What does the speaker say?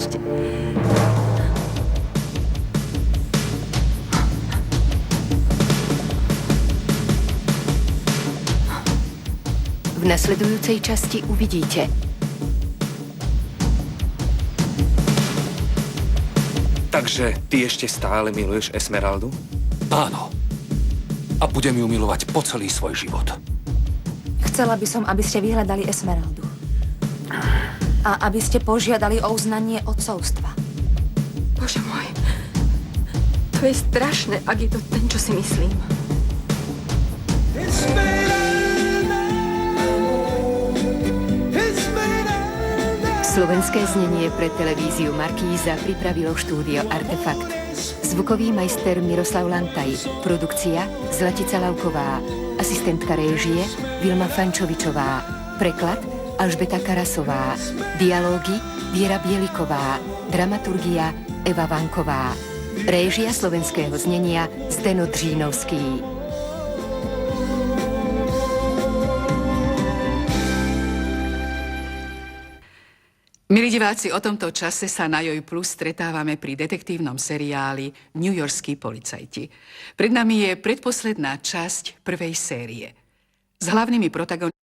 Prepačte. V nasledujúcej časti uvidíte. Takže ty ešte stále miluješ Esmeraldu? Áno. A budem ju milovať po celý svoj život. Chcela by som, aby ste vyhľadali Esmeraldu. A aby ste požiadali o uznanie otcovstva. Bože môj. To je strašné, ak je to ten, čo si myslím. Slovenské znenie pre televíziu Markíza pripravilo štúdio Artefakt. Zvukový majster Miroslav Lantaj, produkcia Zlatica Lauková, asistentka réžie Vilma Fančovičová, preklad Alžbeta Karasová, dialógy Viera Bieliková, dramaturgia Eva Vanková, réžia slovenského znenia Zdeno Dřínovský. Milí diváci, o tomto čase sa na Joj Plus stretávame pri detektívnom seriáli Newyorskí policajti. Pred nami je predposledná časť prvej série. S hlavnými protagonistami